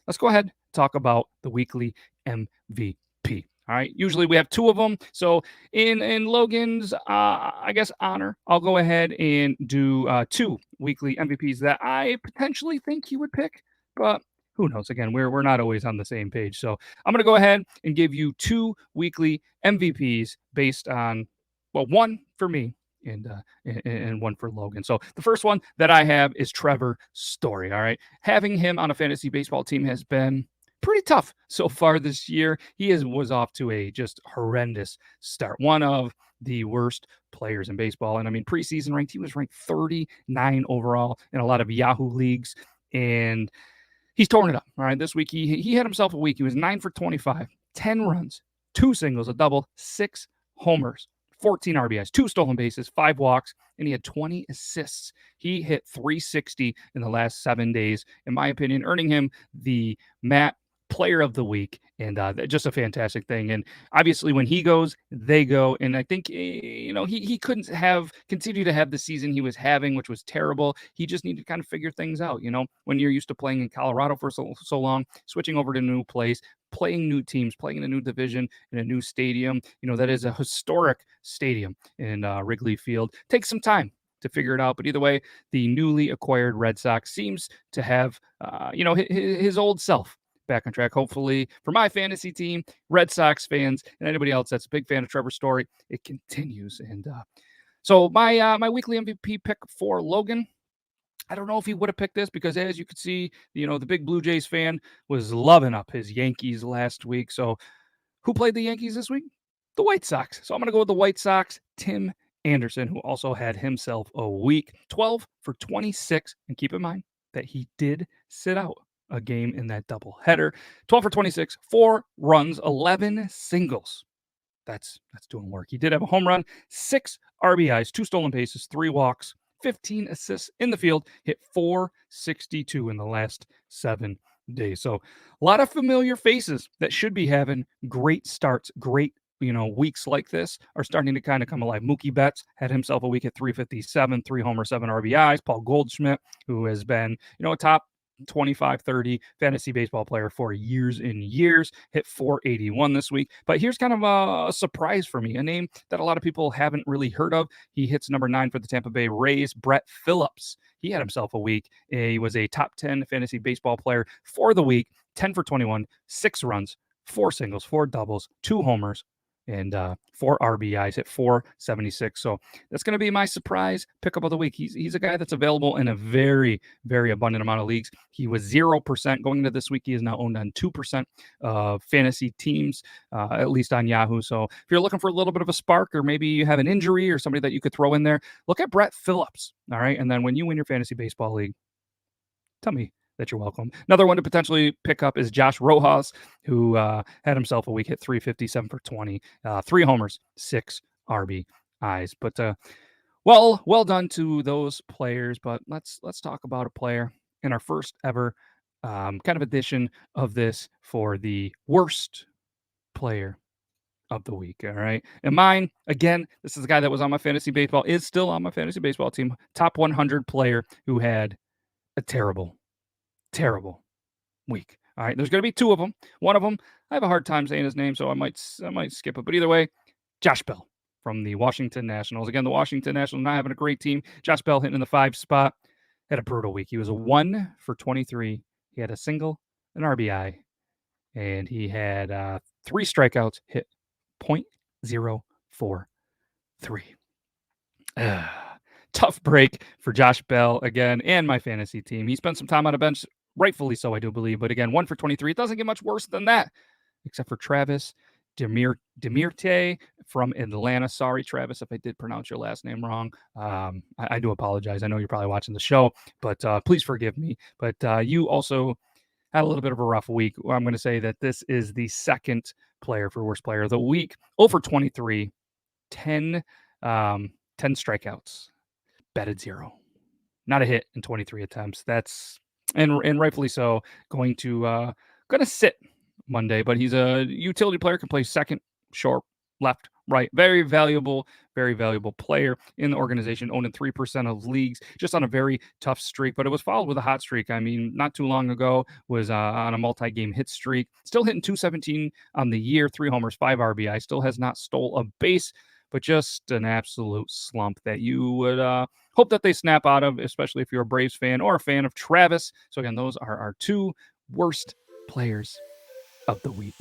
let's go ahead and talk about the weekly MVP. All right. Usually we have two of them. So in Logan's, I guess, honor, I'll go ahead and do two weekly MVPs that I potentially think he would pick, but who knows? Again, we're not always on the same page. So I'm gonna go ahead and give you two weekly MVPs based on, well, one for me and one for Logan. So the first one that I have is Trevor Story. All right, having him on a fantasy baseball team has been pretty tough so far this year. Was off to a just horrendous start. One of the worst players in baseball. And I mean, preseason ranked, he was ranked 39 overall in a lot of Yahoo leagues. And he's torn it up. All right. This week, he had himself a week. He was 9 for 25, 10 runs, 2 singles, a double, 6 homers, 14 RBIs, 2 stolen bases, 5 walks, and he had 20 assists. He hit 360 in the last 7 days, in my opinion, earning him the Matt Player of the Week, and just a fantastic thing. And obviously, when he goes, they go. And I think he couldn't have continue to have the season he was having, which was terrible. He just needed to kind of figure things out. When you're used to playing in Colorado for so long, switching over to a new place, playing new teams, playing in a new division, in a new stadium. That is a historic stadium in Wrigley Field. Takes some time to figure it out. But either way, the newly acquired Red Sox seems to have, his old self back on track. Hopefully, for my fantasy team, Red Sox fans, and anybody else that's a big fan of Trevor Story, it continues. And so my weekly MVP pick for Logan, I don't know if he would have picked this because, as you could see, the big Blue Jays fan was loving up his Yankees last week. So who played the Yankees this week? The White Sox. So I'm going to go with the White Sox. Tim Anderson, who also had himself a week, 12 for 26. And keep in mind that he did sit out a game in that doubleheader. 12 for 26, 4 runs, 11 singles. That's doing work. He did have a home run, 6 RBIs, 2 stolen bases, 3 walks, 15 assists in the field, hit 462 in the last 7 days. So a lot of familiar faces that should be having great starts, great weeks like this are starting to kind of come alive. Mookie Betts had himself a week at 357, 3 homers, 7 RBIs. Paul Goldschmidt, who has been, a top 25, 30 fantasy baseball player for years and years, hit 481 this week. But here's kind of a surprise for me, a name that a lot of people haven't really heard of. He hits number 9 for the Tampa Bay Rays, Brett Phillips. He had himself a week. He was a top 10 fantasy baseball player for the week, 10 for 21, 6 runs, 4 singles, 4 doubles, 2 homers, and 4 RBIs at 476. So that's going to be my surprise pickup of the week. He's a guy that's available in a very, very abundant amount of leagues. He was 0% going into this week. He is now owned on 2% of fantasy teams, at least on Yahoo. So if you're looking for a little bit of a spark, or maybe you have an injury or somebody that you could throw in there, look at Brett Phillips. All right. And then when you win your fantasy baseball league, tell me that you're welcome. Another one to potentially pick up is Josh Rojas, who had himself a week, hit 357 for 20, 3 homers, 6 RBIs. But well done to those players. But let's talk about a player in our first ever kind of edition of this for the worst player of the week. All right. And mine, again, this is the guy that was on my fantasy baseball, is still on my fantasy baseball team, top 100 player who had a terrible week. All right, there's going to be 2 of them. One of them, I have a hard time saying his name, so I might skip it. But either way, Josh Bell from the Washington Nationals. Again, the Washington Nationals not having a great team. Josh Bell hitting in the 5 spot. Had a brutal week. He was a 1 for 23. He had a single, an RBI, and he had 3 strikeouts, hit .043. Tough break for Josh Bell again and my fantasy team. He spent some time on a bench, rightfully so, I do believe. But again, 1 for 23. It doesn't get much worse than that, except for Travis Demirte from Atlanta. Sorry, Travis, if I did pronounce your last name wrong. I do apologize. I know you're probably watching the show, but please forgive me. But you also had a little bit of a rough week. I'm going to say that this is the second player for worst player of the week. 0 for 23, 10 strikeouts. Batted 0. Not a hit in 23 attempts. That's and rightfully so. Going to sit Monday, but he's a utility player, can play second, short, left, right. Very valuable very valuable player in the organization, owned in 3% of leagues, just on a very tough streak. But it was followed with a hot streak. I mean, not too long ago was on a multi-game hit streak, still hitting 217 on the year, 3 homers, 5 RBI, still has not stole a base, but just an absolute slump that you would hope that they snap out of, especially if you're a Braves fan or a fan of Travis. So again, those are our 2 worst players of the week.